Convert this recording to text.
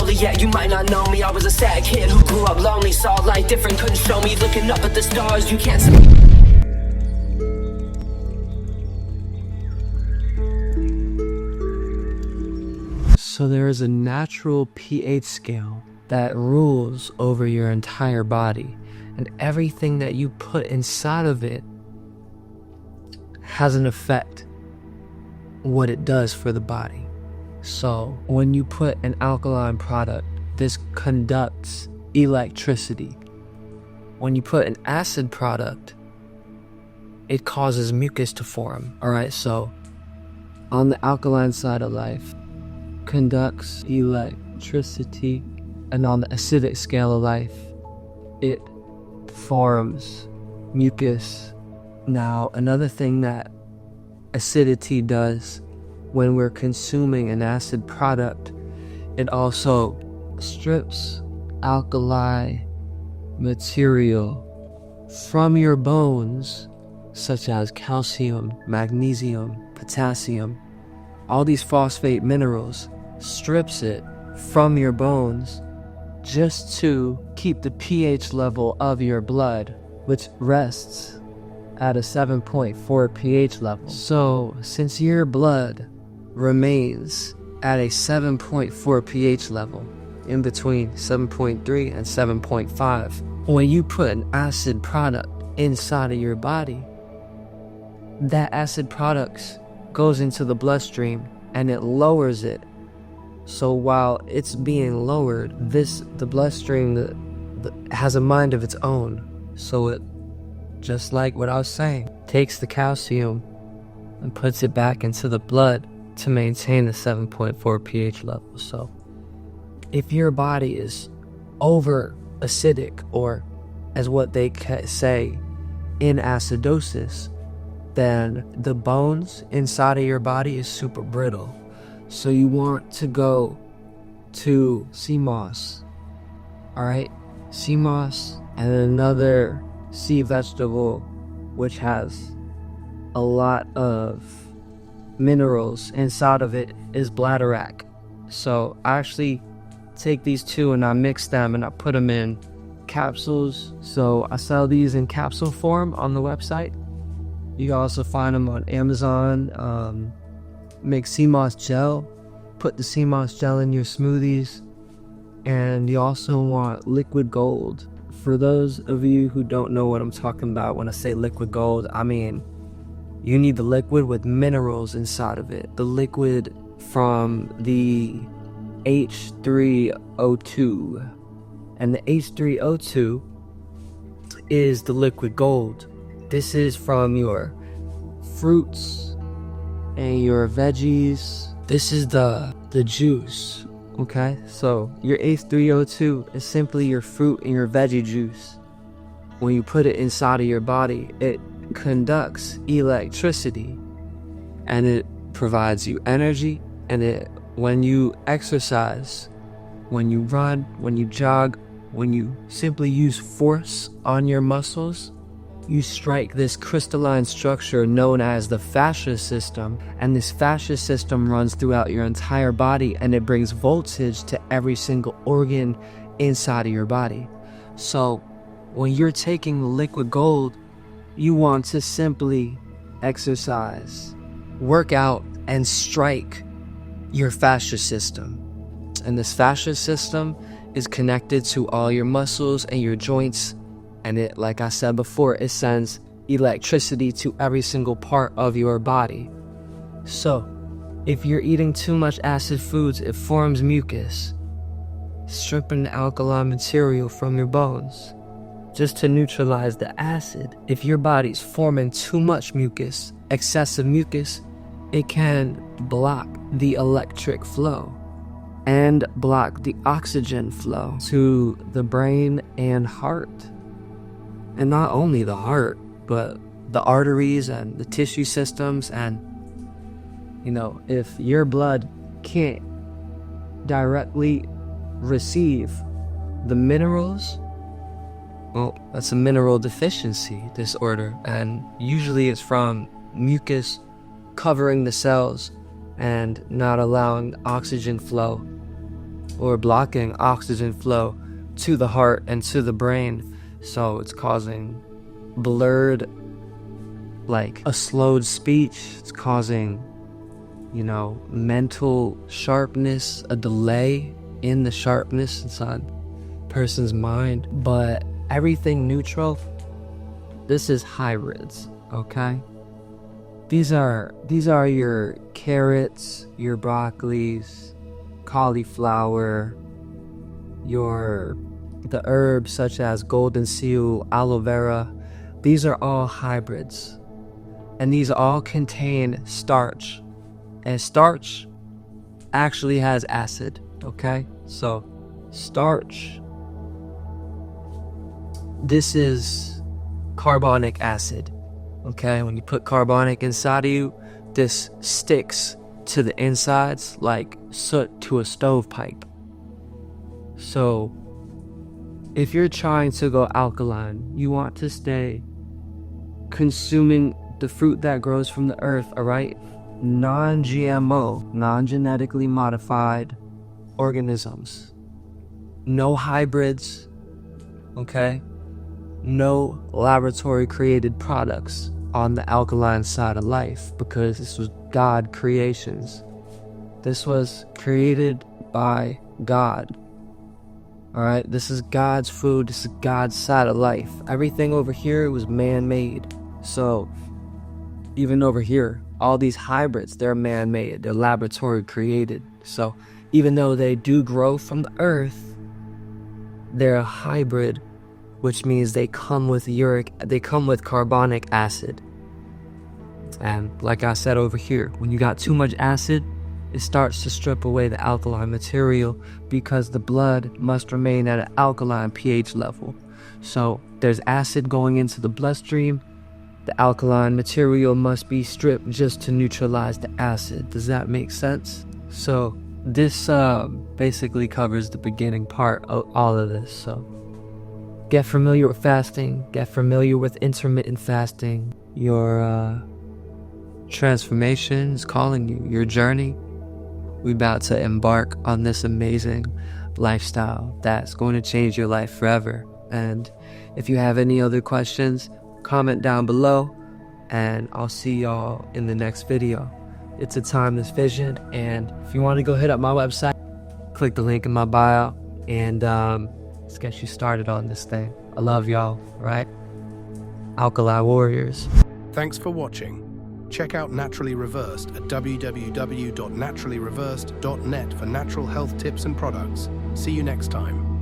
slowly. Yeah, you might not know me, I was a sad kid who grew up lonely, saw life different, couldn't show me. Looking up at the stars, you can't see. So there is a natural pH scale that rules over your entire body, and everything that you put inside of it has an effect what it does for the body. So when you put an alkaline product, this conducts electricity. When you put an acid product, it causes mucus to form. All right, so on the alkaline side of life, conducts electricity, and on the acidic scale of life, it forms mucus. Now, another thing that acidity does when we're consuming an acid product, it also strips alkali material from your bones, such as calcium, magnesium, potassium, all these phosphate minerals, strips it from your bones just to keep the pH level of your blood, which rests at a 7.4 pH level. So since your blood remains at a 7.4 pH level, in between 7.3 and 7.5, when you put an acid product inside of your body, that acid product goes into the bloodstream and it lowers it. So while it's being lowered, the bloodstream has a mind of its own. So it, just like what I was saying, takes the calcium and puts it back into the blood to maintain the 7.4 pH level. So if your body is over acidic, or as what they say, in acidosis, then the bones inside of your body is super brittle. So you want to go to sea moss. Alright, sea moss, and another sea vegetable which has a lot of minerals inside of it is bladderwrack. So I actually take these two and I mix them and I put them in capsules. So I sell these in capsule form on the website. You can also find them on Amazon. Make sea moss gel, put the sea moss gel in your smoothies. And you also want liquid gold. For those of you who don't know what I'm talking about when I say liquid gold, I mean you need the liquid with minerals inside of it. The liquid from the H3O2. And the H3O2 is the liquid gold. This is from your fruits and your veggies. This is the juice, okay? So your H3O2 is simply your fruit and your veggie juice. When you put it inside of your body, it conducts electricity and it provides you energy. And when you exercise, when you run, when you jog, when you simply use force on your muscles, you strike this crystalline structure known as the fascia system, and this fascia system runs throughout your entire body, and it brings voltage to every single organ inside of your body. So when you're taking the liquid gold, you want to simply exercise, work out, and strike your fascia system. And this fascia system is connected to all your muscles and your joints. And it, like I said before, it sends electricity to every single part of your body. So, if you're eating too much acid foods, it forms mucus, stripping the alkaline material from your bones. Just to neutralize the acid, if your body's forming too much mucus, excessive mucus, it can block the electric flow and block the oxygen flow to the brain and heart. And not only the heart, but the arteries and the tissue systems. And, you know, if your blood can't directly receive the minerals, well, that's a mineral deficiency disorder. And usually it's from mucus covering the cells and not allowing oxygen flow or blocking oxygen flow to the heart and to the brain. So it's causing blurred, like a slowed speech. It's causing, you know, mental sharpness, a delay in the sharpness inside person's mind. But everything neutral, this is hybrids, okay? These are your carrots, your broccolis, cauliflower, the herbs such as golden seal, aloe vera. These are all hybrids, and these all contain starch, and starch actually has acid, okay? So starch, this is carbonic acid, okay? When you put carbonic inside of you, this sticks to the insides like soot to a stovepipe. So if you're trying to go alkaline, you want to stay consuming the fruit that grows from the earth, all right? Non-GMO, non-genetically modified organisms. No hybrids, okay? No laboratory created products on the alkaline side of life, because this was God creations. This was created by God. All right, this is God's food. This is God's side of life. Everything over here was man-made. So even over here, all these hybrids, they're man-made. They're laboratory created. So even though they do grow from the earth, they're a hybrid, which means they come with carbonic acid. And like I said over here, when you got too much acid, it starts to strip away the alkaline material, because the blood must remain at an alkaline pH level. So there's acid going into the bloodstream. The alkaline material must be stripped just to neutralize the acid. Does that make sense? So this basically covers the beginning part of all of this. So get familiar with fasting. Get familiar with intermittent fasting. Your transformation is calling you. Your journey. We're about to embark on this amazing lifestyle that's going to change your life forever. And if you have any other questions, comment down below, and I'll see y'all in the next video. It's a Timeless Vision, and if you want to go hit up my website, click the link in my bio, and let's get you started on this thing. I love y'all, right? Alkaline Warriors. Thanks for watching. Check out Naturally Reversed at www.naturallyreversed.net for natural health tips and products. See you next time.